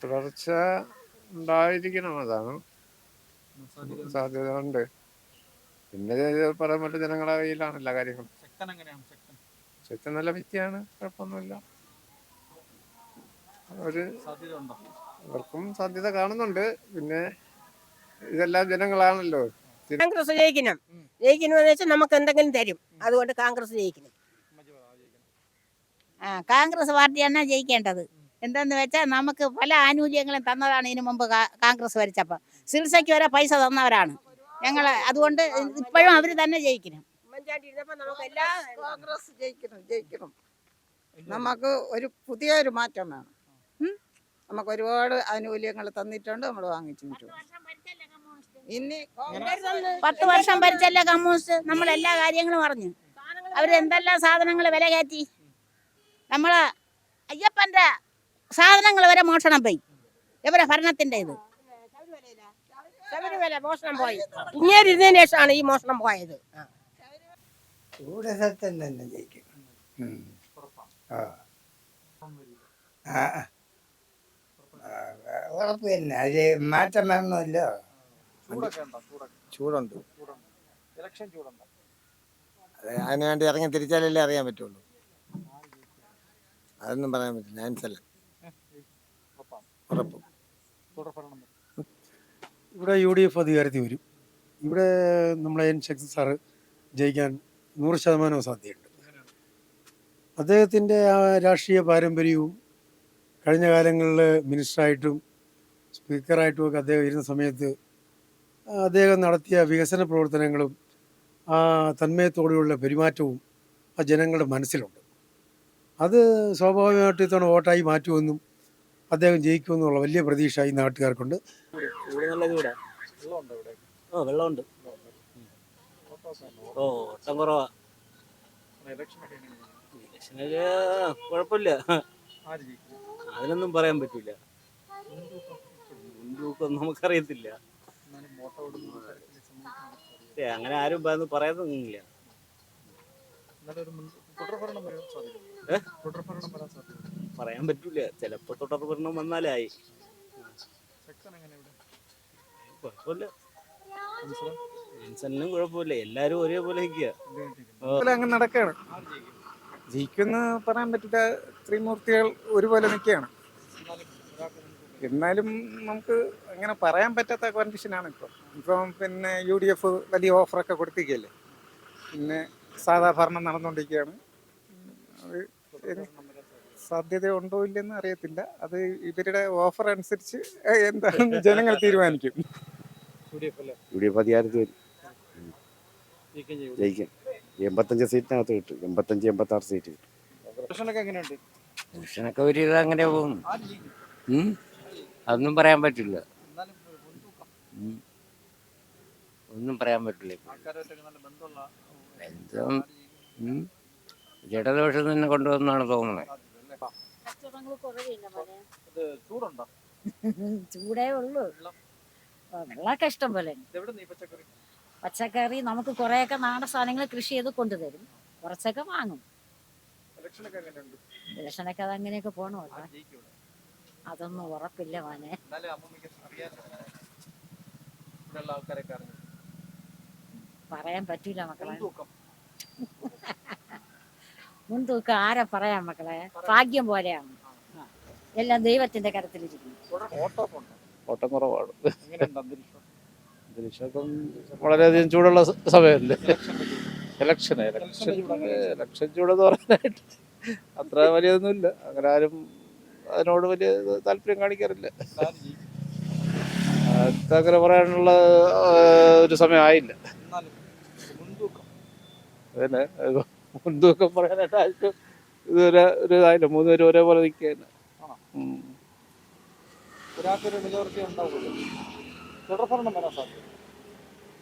തുടർച്ച ഉണ്ടായിരിക്കണം, അതാണ് സാധ്യത ഉണ്ട്. പിന്നെ പറയാൻ പറ്റും, ജനങ്ങളുടെ കയ്യിലാണല്ല കാര്യങ്ങൾ. ശക്തി നല്ല വ്യക്തിയാണ്, കുഴപ്പമൊന്നുമില്ല. അവർക്കും സാധ്യത കാണുന്നുണ്ട്. പിന്നെ ഇതെല്ലാം ജനങ്ങളാണല്ലോ. കോൺഗ്രസ് ജയിക്കണമെന്ന് വെച്ചാൽ നമുക്ക് എന്തെങ്കിലും തരും, അതുകൊണ്ട് കോൺഗ്രസ് ജയിക്കണം. കോൺഗ്രസ് പാർട്ടിയാണ് ജയിക്കേണ്ടത്. എന്താന്ന് വെച്ചാൽ നമുക്ക് പല ആനുകൂല്യങ്ങളും തന്നതാണ് ഇതിനു മുമ്പ് കോൺഗ്രസ് ഭരിച്ചപ്പോൾ. ചികിത്സയ്ക്ക് വരെ പൈസ തന്നവരാണ് ഞങ്ങൾ. അതുകൊണ്ട് ഇപ്പോഴും അവർ തന്നെ ജയിക്കണം. കോൺഗ്രസ് ജയിക്കണം. നമുക്ക് ഒരു പുതിയൊരു മാറ്റം വേണം. നമുക്ക് ഒരുപാട് ആനുകൂല്യങ്ങൾ തന്നിട്ടുണ്ട്, നമ്മൾ വാങ്ങിച്ചിട്ടുണ്ട്. ഇനി 10 വർഷം ഭരിച്ചല്ലേ കമ്മ്യൂണിസ്റ്റ്. നമ്മൾ എല്ലാ കാര്യങ്ങളും അറിഞ്ഞു. അവരെന്തെല്ലാം സാധനങ്ങൾ വില കയറ്റി. നമ്മളെ അയ്യപ്പൻ്റെ സാധനങ്ങൾ വരെ മോഷണം പോയി. ഇവരെ ഭരണത്തിൻ്റെ ഇത് ശബരിമല മോഷണം പോയി. ഇങ്ങനെ ഇരുന്നതിന് ശേഷമാണ് ഈ മോഷണം പോയത്. സത്യം തന്നെ ജയിക്കും. ഉറപ്പ് തന്നെ, അത് മാറ്റം വരണമല്ലോ. ചൂടുണ്ട്, അതിനു വേണ്ടി ഇറങ്ങി തിരിച്ചാലല്ലേ അറിയാൻ പറ്റുള്ളൂ. അതൊന്നും പറയാൻ പറ്റില്ല. ആൻസല്ല ഉറപ്പ്. ഇവിടെ UDF അധികാരത്തിൽ വരും. ഇവിടെ നമ്മളെ N ശക്തി സാറ് ജയിക്കാൻ 100% സാധ്യതയുണ്ട്. അദ്ദേഹത്തിൻ്റെ ആ രാഷ്ട്രീയ പാരമ്പര്യവും കഴിഞ്ഞ കാലങ്ങളിൽ മിനിസ്റ്ററായിട്ടും സ്പീക്കറായിട്ടും ഒക്കെ അദ്ദേഹം ഇരുന്ന സമയത്ത് അദ്ദേഹം നടത്തിയ വികസന പ്രവർത്തനങ്ങളും ആ തന്മയത്തോടെയുള്ള പെരുമാറ്റവും ആ ജനങ്ങളുടെ മനസ്സിലുണ്ട്. അത് സ്വാഭാവികമായിട്ട് ഇത്തവണ വോട്ടായി മാറ്റുമെന്നും അദ്ദേഹം ജയിക്കുമെന്നുള്ള വലിയ പ്രതീക്ഷ ഈ നാട്ടുകാർക്കുണ്ട്. വെള്ളമുണ്ട്. ഓട്ടം കുറവാ. കുഴപ്പമില്ല, അതിനൊന്നും പറയാൻ പറ്റില്ല. മുൻതൂക്കം നമുക്കറിയത്തില്ല. അങ്ങനെ ആരും പറയാനൊന്നുമില്ല. പറയാൻ പറ്റൂല. ചിലപ്പോ തുടർ ഭരണം വന്നാലായി. കുഴപ്പമില്ല, കുഴപ്പമില്ല. എല്ലാരും ഒരേപോലെ അങ്ങനെ നടക്കാണ്. ജയിക്കുമെന്ന് പറയാൻ പറ്റില്ല. ത്രിമൂർത്തികൾ ഒരുപോലെ നിൽക്കുകയാണ്. എന്നാലും നമുക്ക് അങ്ങനെ പറയാൻ പറ്റാത്ത കണ്ടീഷനാണ് ഇപ്പം. പിന്നെ UDF വലിയ ഓഫറൊക്കെ കൊടുത്തിരിക്കുകയല്ലേ. പിന്നെ സാധാ ഭരണം നടന്നുകൊണ്ടിരിക്കുകയാണ്. അത് സാധ്യത ഉണ്ടോ ഇല്ലെന്ന് അറിയത്തില്ല. അത് ഇവരുടെ ഓഫർ അനുസരിച്ച് എന്താണെന്ന് ജനങ്ങൾ തീരുമാനിക്കും. UDF അധികാരത്തിൽ വരും, ജയിക്കും. 85 സീറ്റിനകത്ത് കിട്ടും. 85-86 സീറ്റ് കിട്ടും. ഇലക്ഷനൊക്കെ ഒരു ഇത് അങ്ങനെ പോകുന്നു. അതൊന്നും പറയാൻ പറ്റില്ല. ഒന്നും പറയാൻ പറ്റില്ല. ബന്ധം ജഡദോഷം തന്നെ കൊണ്ടുവന്നാണ് തോന്നുന്നത്. ചൂടേ ഉള്ളൂ. വെള്ളമൊക്കെ ഇഷ്ടം പോലെ. പച്ചക്കറി നമുക്ക് കുറെയൊക്കെ നാടൻ സാധനങ്ങൾ കൃഷി ചെയ്ത് കൊണ്ടുതരും. കുറച്ചൊക്കെ വാങ്ങും. ഇലക്ഷനൊക്കെ അതങ്ങനെയൊക്കെ പോകണമല്ലോ. അതൊന്നും ഉറപ്പില്ല മോനെ. പറയാൻ പറ്റൂല മക്കളെ. മുൻതൂക്കം ആരെ പറയാം മക്കളെ. ഭാഗ്യം പോലെയാണ്. എല്ലാം ദൈവത്തിന്റെ കരത്തിലിരിക്കുന്നു. ഓട്ടം കുറവാണ്. അന്തരീക്ഷം വളരെയധികം ചൂടുള്ള സമയമല്ലേ. ഇലക്ഷൻ ചൂടെന്ന് പറയാനായിട്ട് അത്ര വലിയതൊന്നുമില്ല. അങ്ങനെ ആരും അതിനോട് വലിയ താല്പര്യം കാണിക്കാറില്ല. അങ്ങനെ പറയാനുള്ള ഒരു സമയം ആയില്ല. അതന്നെ മുൻതൂക്കം പറയാനായിട്ട് ആർക്കും ഇതുവരെ ഒരു ഇതായില്ല. 3 പേരും ഒരേപോലെ നിൽക്കുക.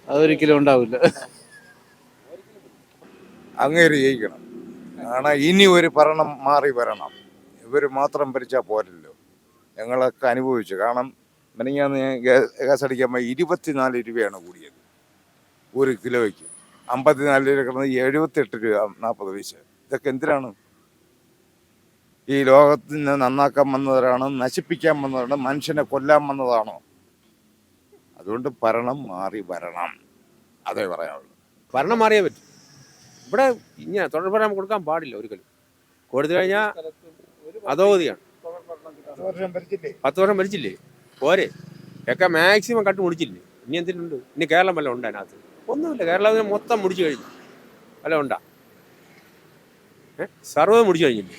അതൊരിക്കലും ഉണ്ടാവില്ല. അങ്ങേര് ജയിക്കണം. കാരണം ഇനി ഒരു ഭരണം മാറി വരണം. ഇവർ മാത്രം ഭരിച്ചാൽ പോരല്ലോ. ഞങ്ങളൊക്കെ അനുഭവിച്ചു. കാരണം മെനങ്ങാന്ന് ഗ്യാസ് അടിക്കുമ്പോൾ 24 രൂപയാണ് കൂടിയത് ഒരു കിലോയ്ക്ക്. 54 രൂപ കിടന്നത് 78 രൂപ 40 പൈസ. ഇതൊക്കെ എന്തിനാണ്? ഈ ലോകത്തിന് നന്നാക്കാൻ വന്നവരാണ്, നശിപ്പിക്കാൻ വന്നവരാണ്, മനുഷ്യനെ കൊല്ലാൻ വന്നതാണോ? അതുകൊണ്ട് ഭരണം മാറി വരണം, അതേ പറയാനുള്ളൂ. ഭരണം മാറിയേ പറ്റും. ഇവിടെ ഇങ്ങനെ തുടർ ഭരണം കൊടുക്കാൻ പാടില്ല ഒരിക്കലും. കൊടുത്തു കഴിഞ്ഞാൽ അധോഗതിയാണ്. 10 വർഷം ഭരിച്ചില്ലേ പോരെ, ഒക്കെ മാക്സിമം കട്ട് മുടിച്ചില്ലേ. ഇനി എന്തിനുണ്ട്? ഇനി കേരളം വല്ല ഉണ്ട് അതിനകത്ത്? ഒന്നുമില്ല. കേരളത്തിന് മൊത്തം മുടിച്ചു കഴിഞ്ഞു. വല്ല ഉണ്ടാ? സർവ്വം മുടിച്ചു കഴിഞ്ഞില്ലേ?